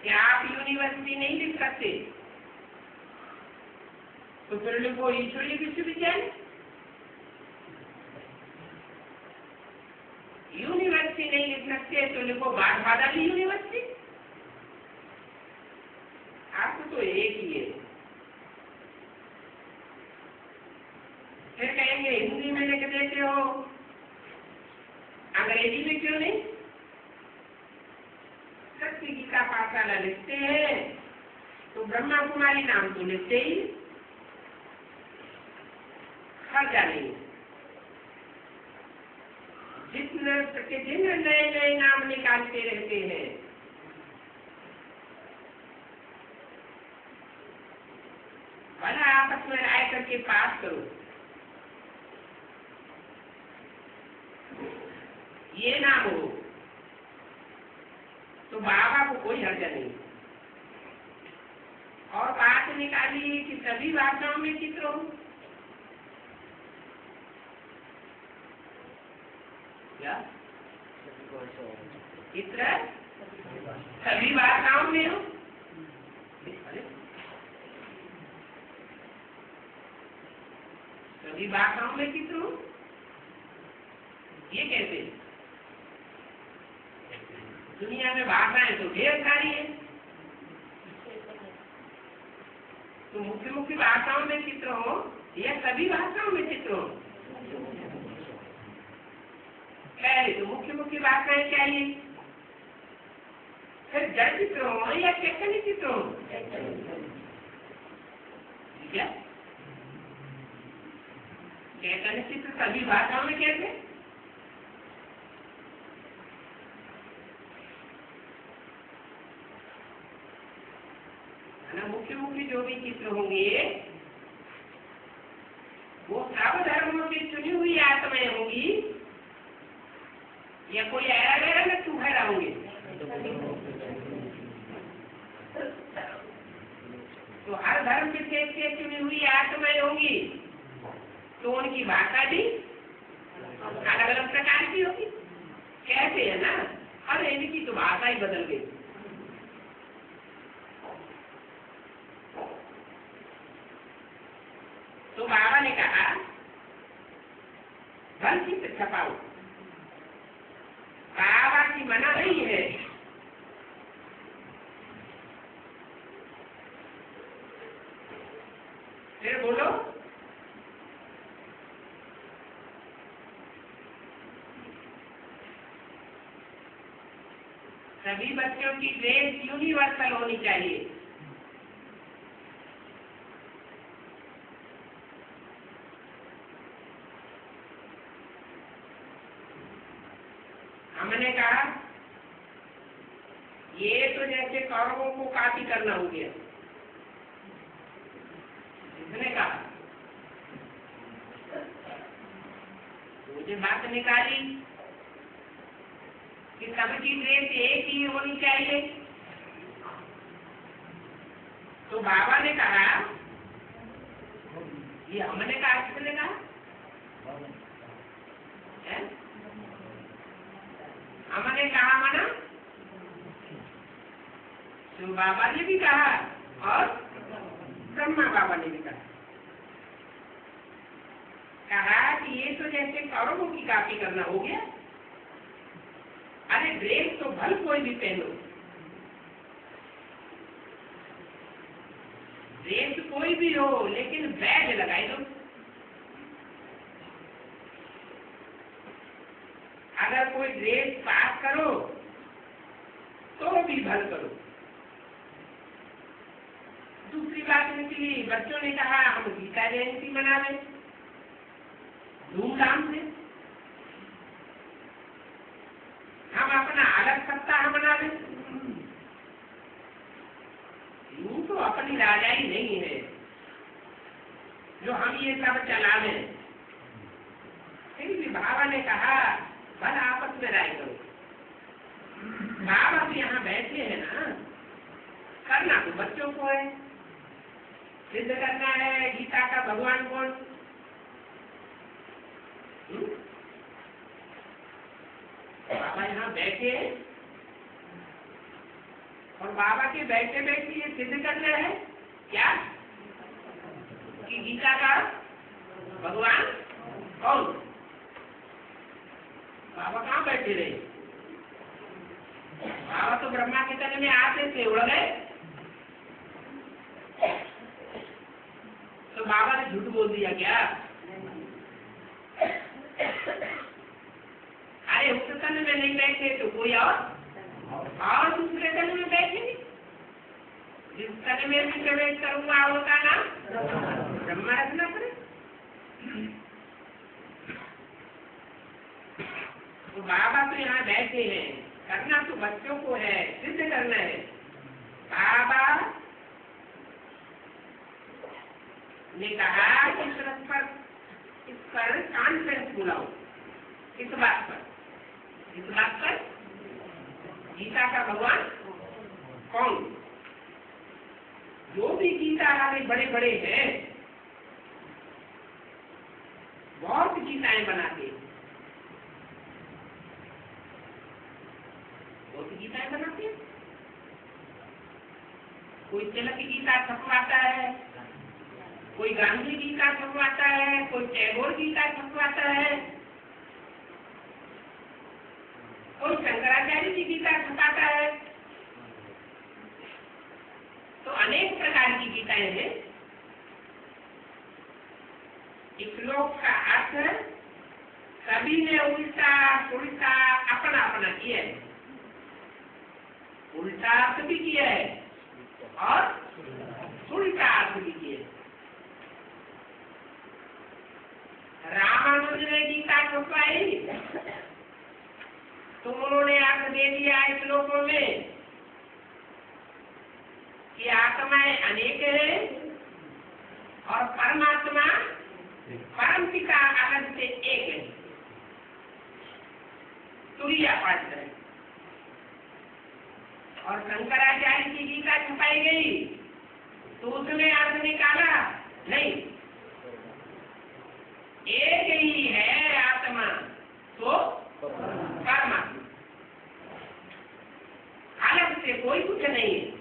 कि आप यूनिवर्सिटी नहीं लिख सकते, तो फिर लिखो ईश्वरीय विश्वविद्यालय। यूनिवर्सिटी नहीं लिख सकते तो लिखो गॉडफादर यूनिवर्सिटी। आपको तो एक ही है। फिर कहेंगे हिंदी में लिख देते हो, अंग्रेजी में क्यों नहीं? सत्य गीता पाठशाला लिखते हैं तो ब्रह्मा कुमारी नाम तो लिखते ही, हर्जा नहीं। जितने प्रतिदिन नए नए नाम निकालते रहते हैं, भला आपस में राय करके पास करो। ये नाम हो तो बाबा को कोई हर्जा नहीं। और बात निकाली कि सभी भाषाओं में चित्र हो, क्या चित्र सभी भाषाओं में हो? सभी भाषाओं में चित्र हो, ये कैसे? दुनिया में भाषाएं तो ढेर सारी है, तो मुख्य मुख्य भाषाओं में चित्र हो या सभी भाषाओं में चित्र हो? पहले तो मुख्य मुख्य भाषाएं चाहिए, फिर जड़ चित्र हो या चैतन्य चित्र हो? क्या चैतन्य चित्र सभी भाषाओं में कैसे? मुख्य मुख्य जो भी चित्र होंगे वो सब धर्मों से चुनी हुई आत्माएं होंगी या कोई ऐरा गैरा में तुम्हारा होंगे? तो हर धर्म विशेष से चुनी हुई आत्माएं होंगी तो उनकी भाषा भी अलग अलग प्रकार की होगी। कैसे है ना, हर इनकी तो भाषा ही बदल गई। तो बाबा ने कहा धन चित्र छपाओ। बाबा की मना नहीं है, फिर बोलो सभी बच्चों की ड्रेस यूनिवर्सल होनी चाहिए। हमने कहा ये तो जैसे कौरवों को कॉपी करना हो गया। इसने कहा मुझे बात निकाली कि सबकी ड्रेस एक ही होनी चाहिए। तो बाबा ने कहा, ये हमने कहा किसने कहा? हमने कहा माना तो बाबा ने भी कहा और ब्रह्मा बाबा ने भी कहा। कहा कि ये तो जैसे कौरवों की कॉपी करना हो गया। अरे ड्रेस तो भल कोई भी पहनो, ड्रेस कोई भी हो, लेकिन बैज लगाई दो। अगर कोई ड्रेस पास करो तो भी भल करो। दूसरी बात निकली, बच्चों ने कहा हम गीता जयंती मनावे धूमधाम से, हम अपना अलग सप्ताह मनावे। यूं तो अपनी राजाई नहीं है जो हम ये सब चलावे। फिर भी बाबा ने कहा भला आपस में राय करो। बाबा तो यहाँ बैठे हैं ना, करना तो बच्चों को है, सिद्ध करना है गीता का भगवान कौन। बाबा यहाँ बैठे और बाबा के बैठे बैठे ये सिद्ध करना है क्या कि गीता का भगवान कौन। बाबा कहाँ बैठे रहे? बाबा तो ब्रह्मा के तन में आते थे, उड़ गए। तो बाबा ने झूठ बोल दिया क्या? अरे उस तन में नहीं बैठे तो कोई और दूसरे तन में बैठे। जिस तन में भी प्रवेश करूंगा उनका नाम ब्रह्मा रखना पड़े। तो बाबा तो यहाँ बैठे हैं, करना तो बच्चों को है, सिद्ध करना है। बाबा ने कहा कि इस पर कॉन्फ्रेंस बुलाओ। इस बात पर गीता का भगवान कौन। जो भी गीता वाले बड़े बड़े हैं बहुत गीताएं बनाते हैं, बहुत गीताएं बनाते हैं। कोई तिलक गीता छपवाता है, कोई गांधी गीता छपवाता है, कोई टैगोर गीता छपवाता है, कोई शंकराचार्य की गीता छपाता है। तो अनेक प्रकार की गीताएं हैं। इस श्लोक का अर्थ सभी ने उल्टा उल्टा अपना अपना किया है। उल्टा अर्थ भी किया है और उल्टा अर्थ भी किया है। रामानुज ने गीता छपवाई तो उन्होंने अर्थ दे दिया श्लोकों में कि आत्माएं अनेक है और परमात्मा परम पिता अलग से एक है। तुरिया पाठ है। और शंकराचार्य की गीता छपाई गई तो उसने अर्थ निकाला नहीं, एक ही है आत्मा तो परमात्मा, अलग से कोई कुछ नहीं है।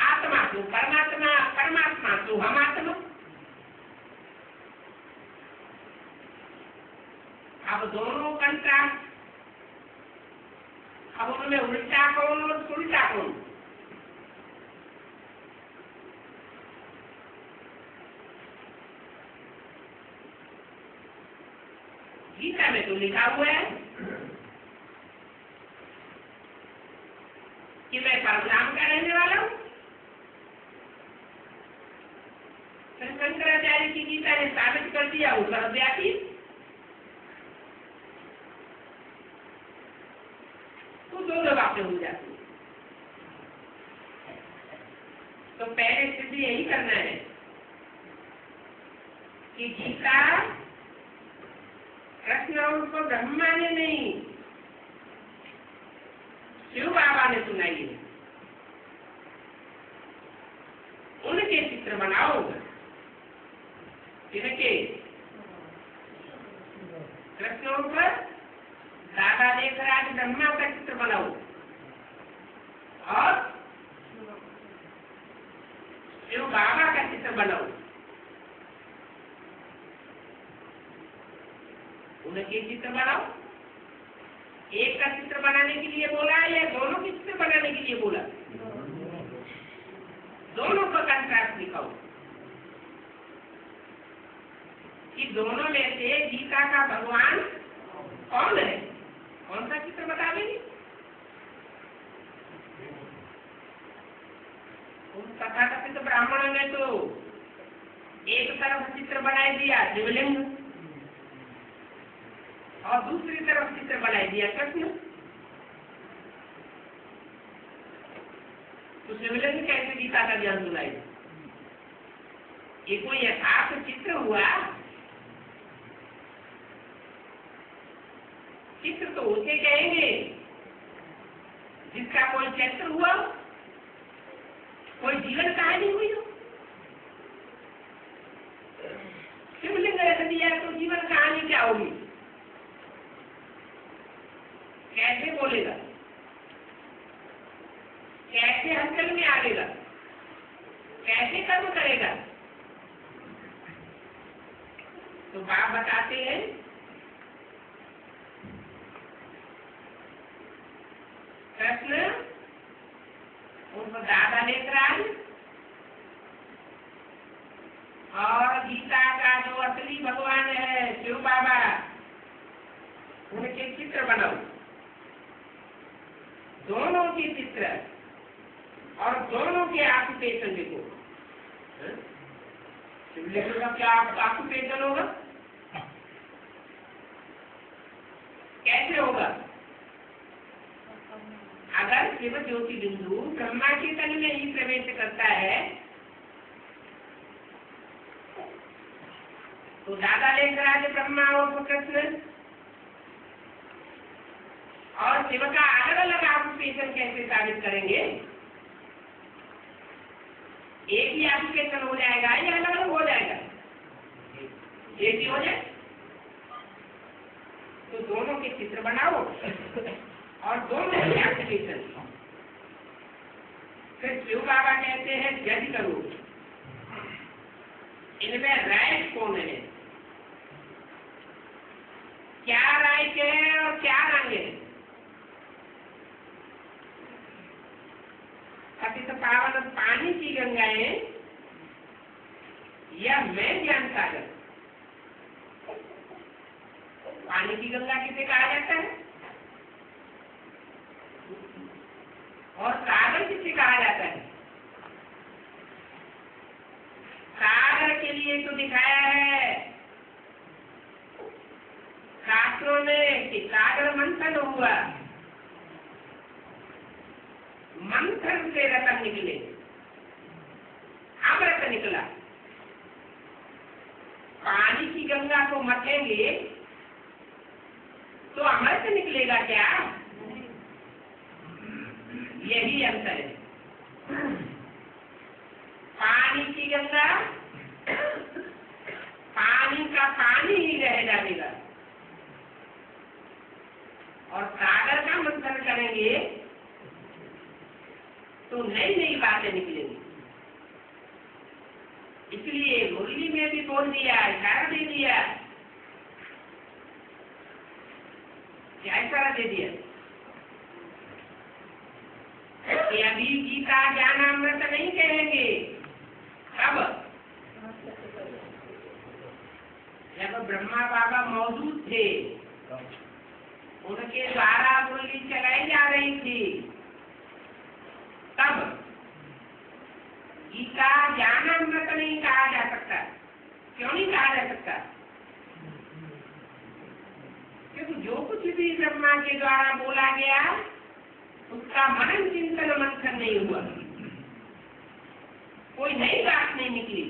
आत्मा तो परमात्मा, परमात्मा तो हम आत्मा। अब दोनों कंट्रास्ट, अब उनमें उल्टा कौन और उल्टा कौन। गीता में तो लिखा हुआ है कि मैं परशुराम का रहने वाला हूं। शंकराचार्य की गीता ने साबित कर दिया वो सर्वव्यापी। तो दोनों बातें हो जाती। तो पहले सिद्ध यही करना है कि गीता कृष्ण और उनको ब्रह्मा ने नहीं शिव बाबा ने सुनाई है। उनके चित्र बनाओ, जिनके कृष्ण पर दादा देखराज ब्रह्मा का चित्र बनाओ और शिव बाबा उनके चित्र बनाओ। एक का चित्र बनाने के लिए बोला या दोनों के चित्र बनाने के लिए बोला? दोनों का कंट्रास्ट दिखाओ कि दोनों में से गीता का भगवान कौन है, कौन सा चित्र बता देंगे? उन तथाकथित ब्राह्मणों ने तो एक तरफ चित्र बनाई दिया शिवलिंग और दूसरी तरफ चित्र बनाई दिया कृष्ण। तो शिवलिंग कैसे गीता का ज्ञान सुनाई? ये कोई यथार्थ चित्र हुआ? चित्र तो उसे कहेंगे जिसका कोई चरित्र हुआ, कोई जीवन कहानी हुई हो। शिवलिंग रख दिया तो जीवन कहानी क्या होगी? कैसे बोलेगा, कैसे हलचल में आएगा, कैसे कर्म करेगा? तो बाप बताते हैं कृष्ण उनको दादा लेकर आए और गीता का जो असली भगवान है शिव बाबा, उनके चित्र बनाओ। दोनों के चित्र और दोनों के ऑक्यूपेशन देखो। शिवलिंग का क्या ऑक्यूपेशन होगा, कैसे होगा? अगर शिव ज्योति बिंदु ब्रह्मा के तन में ही प्रवेश करता है तो दादा लेकर आज ब्रह्मा और कृष्ण और शिव का अलग अलग ऑक्यूपेशन कैसे साबित करेंगे? एक ही ऑक्यूपेशन हो जाएगा या अलग अलग हो जाएगा? एक ही हो जाए। तो दोनों के चित्र बनाओ और दोनों की ऑक्यूपेशन। फिर शिव बाबा कहते हैं जज करो, इनमें राइट कौन है, क्या राइट है और क्या रंग है? पतित पावन पानी की गंगाएं या मैं ज्ञान सागर? पानी की गंगा किसे कहा जाता है और सागर किसे कहा जाता है? सागर के लिए तो दिखाया है शास्त्रों में कि सागर मंथन हुआ, मंथन से रतन निकले, अमृत निकला। पानी की गंगा को मथेंगे तो अमृत निकलेगा क्या? यही अंतर है। पानी की गंगा पानी का पानी ही रह जाएगा और सागर का मंथन करेंगे तो नई नई बातें निकलेंगी। इसलिए मुरली में भी बोल दिया, इशारा दे दिया। क्या इशारा दे दिया? कि अभी गीता ज्ञान अमृत नहीं कहेंगे। कब? जब ब्रह्मा बाबा मौजूद थे, उनके द्वारा मुरली चलाई जा रही थी, तब गीता ज्ञान अमृत नहीं कहा जा सकता। क्यों नहीं कहा जा सकता? क्योंकि जो कुछ भी ब्रह्मा के द्वारा बोला गया उसका मनन चिंतन मंथन नहीं हुआ, कोई नई बात नहीं निकली।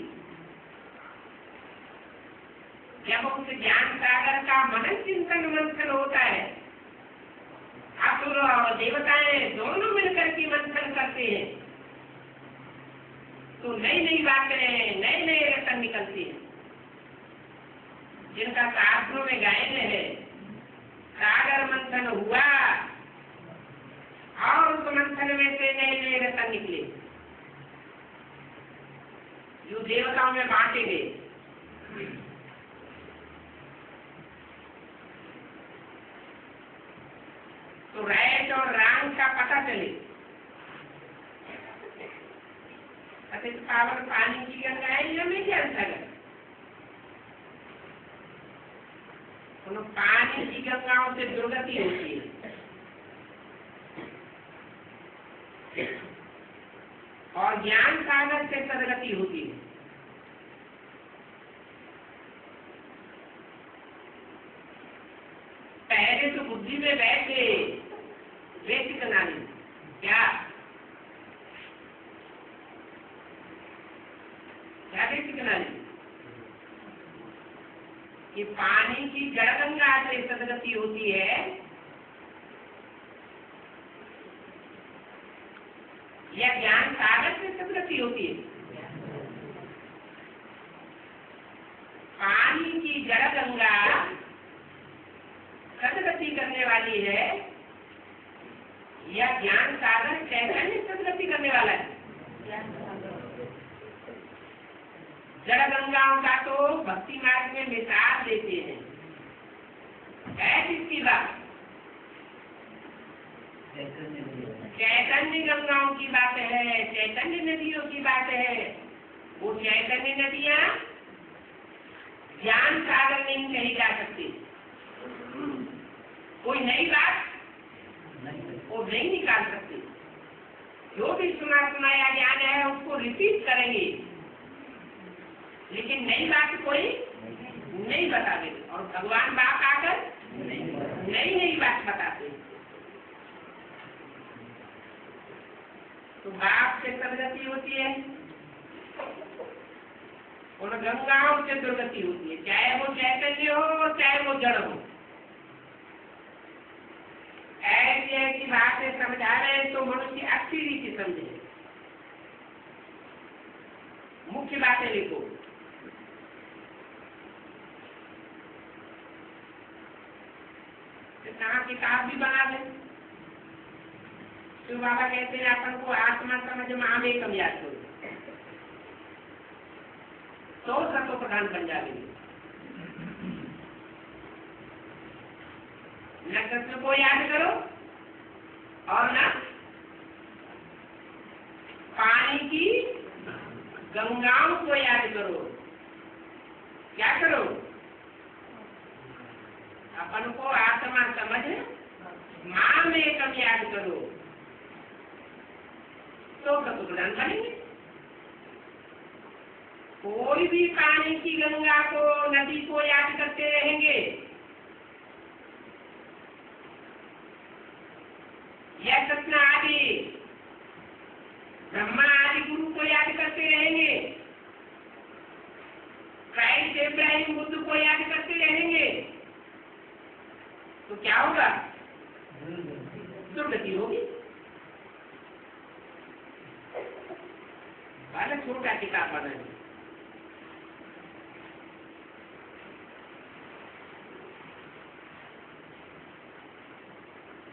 जब उस ज्ञान सागर का मनन चिंतन मंथन होता है, असुर और देवताएं दोनों मिलकर के मंथन करते हैं, तो नई नई बातें, नए नए रतन निकलते हैं जिनका शास्त्रों में गायन है। सागर मंथन हुआ और उस मंथन में से नए नए रतन निकले जो देवताओं में बांटे गए। देश और रंग का पता चले। अतित पावन पानी की गंगा है या मेरी अंतर्गत पानी की गंगाओं से दुर्गति होती है और ज्ञान सागर से सदगति होती है। पहले तो बुद्धि में बैठे बेसिक नानी क्या बेसिक नानी कि पानी की जड़ गंगा से सदगति होती है या ज्ञान सागर से सदगति होती है। पानी की जड़ गंगा सदगति करने वाली है या ज्ञान सागर चैतन्य सदगति करने वाला है। जड़ गंगाओं का तो भक्ति मार्ग में मिसाल देते हैं। किसकी बात? चैतन्य गंगाओं की बात है, चैतन्य नदियों की बात है। वो चैतन्य नदियां ज्ञान सागर नहीं कही जा सकती। कोई नई बात वो नहीं निकाल सकती। जो भी सुना सुनाया ज्ञान है उसको रिपीट करेंगे, लेकिन नई बात कोई नहीं बता देगी। और भगवान बाप आकर नई नई बात बताते। तो बाप से सदगति होती है और गंगाओं से दुर्गति होती है, चाहे वो चैतन्य हो चाहे वो जड़ हो। ऐसी ऐसी बातें समझा रहे तो मनुष्य अच्छी रीति समझे। मुख्य बातें लिखो। कहाँ किताब भी बना दे। तो बाबा कहते हैं अपन को आत्मा समझ में आवे कम याद करो तो सतो प्रधान बन जाएंगे। न कृष्ण को याद करो और न पानी की गंगाओं को याद करो। क्या करो? अपन को आत्मा समझ मां में कम याद करो तो प्रधान बनेंगे। कोई भी पानी की गंगा को नदी को याद करते रहेंगे या कृष्ण आदि ब्रह्मा आदि गुरु को याद करते रहेंगे, क्राइस्ट इब्राहिम बुद्ध को याद करते रहेंगे तो क्या होगा? दुर्गति होगी। पहले छोटा किताब बनाए।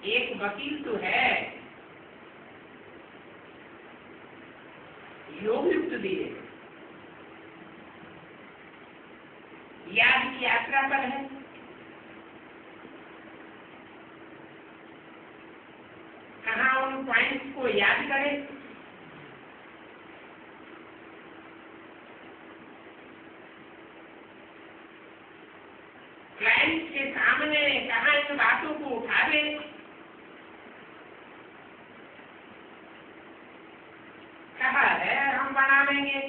एक वकील तो है योग युक्त दिए याद की यात्रा पर है। कहाँ उन पॉइंट्स को याद करें। क्लाइंट के सामने कहाँ इन बातों को उठावे। कहा है हम बना लेंगे।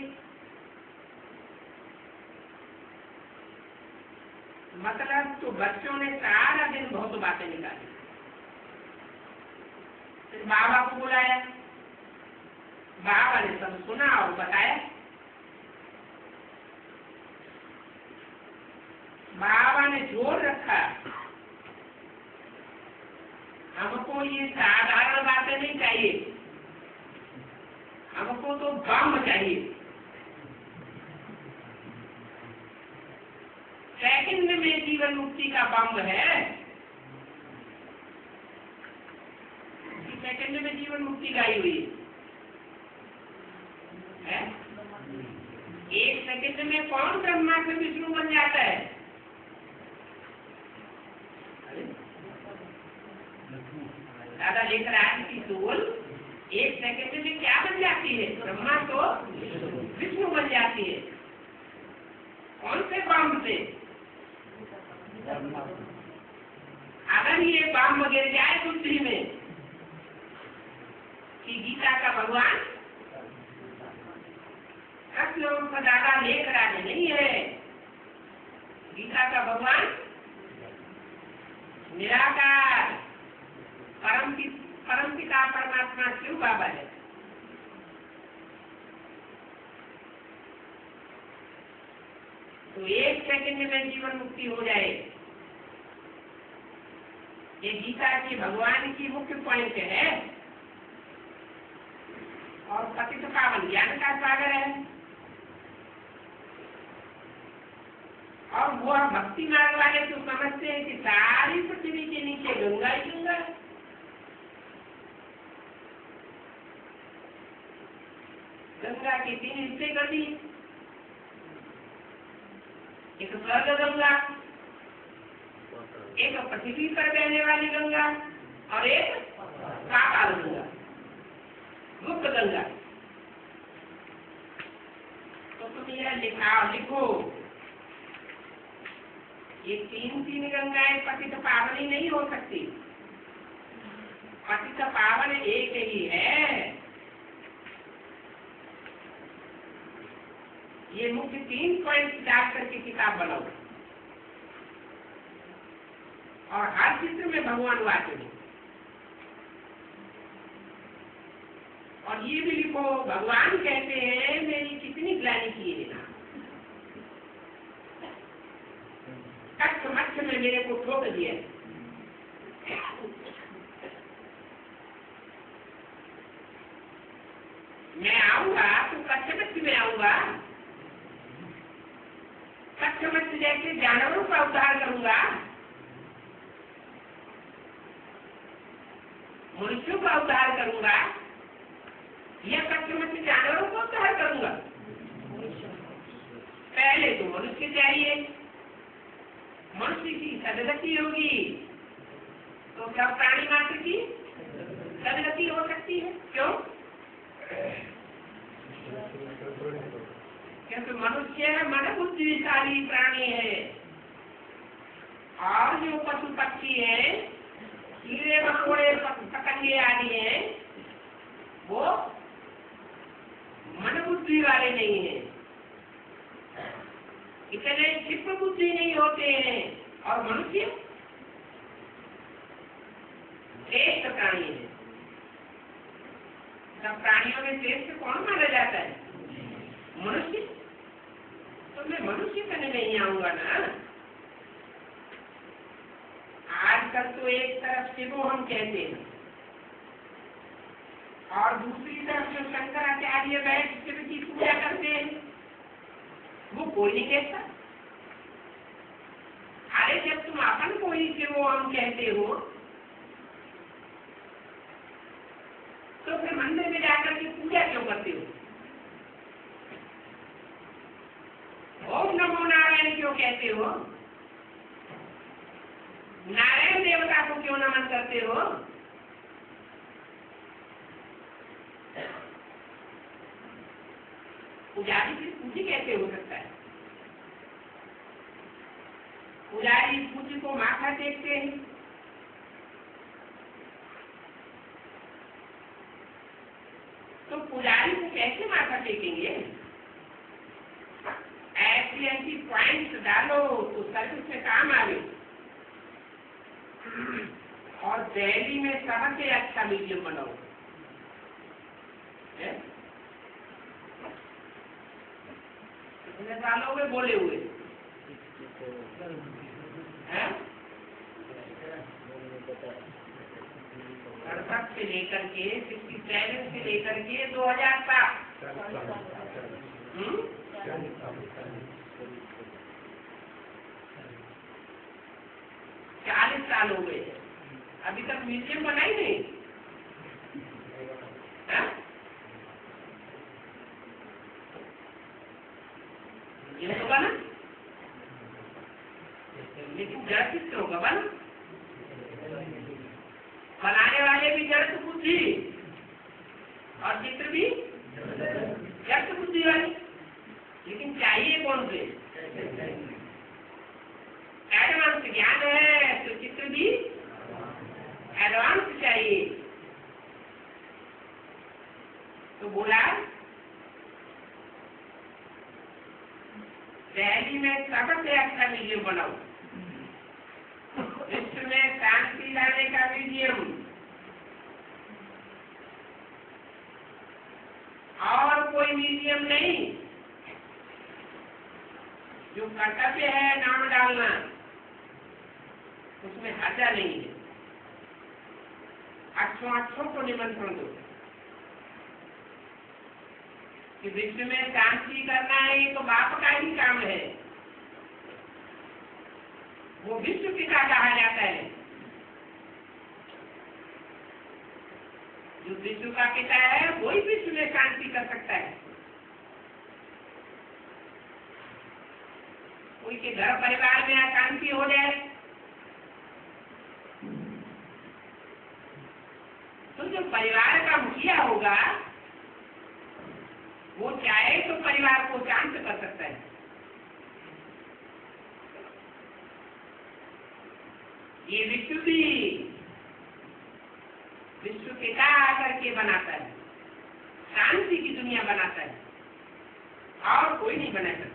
मतलब तो बच्चों ने सारा दिन बहुत बातें निकाली। फिर बाबा को बुलाया, बाबा ने सब सुना और बताया। बाबा ने जोर रखा हमको ये साधारण बातें नहीं चाहिए, हमको तो बम चाहिए। सेकंड में जीवन मुक्ति का बम है। सेकंड में जीवन मुक्ति गाई हुई है। एक सेकंड में कौन ब्रह्मा से विष्णु बन जाता है? दादा लेकर आदि की सोल 1 सेकंड में क्या बन जाती है? ब्रह्मा तो विष्णु बन जाती है। कौन से बम से? अगर ये बम गिर जाए पृथ्वी में कि गीता का भगवान कृष्ण उनका दादा लेकर आने नहीं है। गीता का भगवान निराकार परम पिता परमात्मा शिव बाबा है। तो 1 सेकंड में जीवन मुक्ति हो जाए, ये गीता की भगवान की मुख्य पॉइंट है। और पतित पावन ज्ञान का सागर है। और वो भक्ति मार्ग वाले तो समझते हैं कि सारी पृथ्वी के नीचे गंगा ही गंगा है। गंगा के 3 हिस्से कर दिए, एक स्वर्ग गंगा, एक पृथ्वी पर बहने वाली गंगा और एक पाताल गंगा, मुक्त गंगा। तो तुम यह लिखो, ये 3 गंगाएं पतित पावनी नहीं हो सकती। पतित पावन एक ही है। ये मुख्य 3 पॉइंट डाल करके किताब बनाओ और हर चित्र में भगवान वाक्य दो। और ये भी लिखो, भगवान कहते हैं मेरी कितनी ग्लानि की है, कष्ट मध्य में मेरे को ठोक दिया। मैं आऊंगा तो कष्ट मध्य में आऊंगा, कष्ट मध्य जैसे जानवरों का उद्धार करूंगा, मनुष्यों का उद्धार करूंगा या कष्ट मध्य जानवरों का उद्धार करूंगा? पहले तो मनुष्य चाहिए, मनुष्य की सदगति होगी तो सब प्राणी मात्र की सदगति हो सकती है। क्यों? क्योंकि मनुष्य मन बुद्धिशाली प्राणी है। और जो पशु पक्षी है, कीड़े मकोड़े पतंगे आदि हैं, वो मन बुद्धि वाले नहीं है, इतने क्षिप्र बुद्धि नहीं होते हैं। और मनुष्य श्रेष्ठ प्राणी है। सब प्राणियों में श्रेष्ठ कौन माना जाता है? मनुष्य। तो मैं मनुष्य करने नहीं आऊंगा ना। आजकल तो एक तरफ शिवो हम कहते हैं और दूसरी तरफ जो शंकराचार्य बैठ शिव की पूजा करते हैं, वो कोई नहीं कहता। अरे जब तुम अपन को ही शिवो हम कहते हो तो फिर मंदिर में जाकर के पूजा क्यों करते हो? ओम नमो नारायण क्यों कहते हो? नारायण देवता को क्यों नमन करते हो? पुजारी की पूजी कैसे हो सकता है? पुजारी पूजी को माथा टेकते हैं, तो पुजारी को कैसे माथा टेकेंगे? ऐसी पॉइंट्स डालो तो सर्विस में काम आवे। और दिल्ली में सबसे अच्छा म्यूजियम बनाओ। कितने सालों में बोले हुए हैं? 68 से लेकर के 67 से लेकर के 2007 40 साल हो गए, अभी तक म्यूजियम बनाई नहीं। ये तो बना, लेकिन जड़ चित्र होगा बना। बनाने वाले भी जड़ बुद्धि और चित्र भी जड़ बुद्धि वाली, लेकिन चाहिए कौन से? एडवांस ज्ञान है तो चित्र भी एडवांस चाहिए। तो बोला दिल्ली में सबसे अच्छा म्यूजियम बनाओ, विश्व में शांति लाने का म्यूजियम, और कोई म्यूजियम नहीं। जो कर्तव्य है नाम डालना, उसमें हर्जा नहीं है। अच्छों को निमंत्रण दो कि विश्व में शांति करना है, ये तो बाप का ही काम है। वो विश्व पिता कहा जाता है। जो विश्व का पिता है वही विश्व में शांति कर सकता है। कोई के घर परिवार में अशांति हो जाए तो जो परिवार का मुखिया होगा वो चाहे तो परिवार को शांत कर सकता है। ये विश्व भी विश्व पिता आकर के बनाता है, शांति की दुनिया बनाता है, और कोई नहीं बना सकता।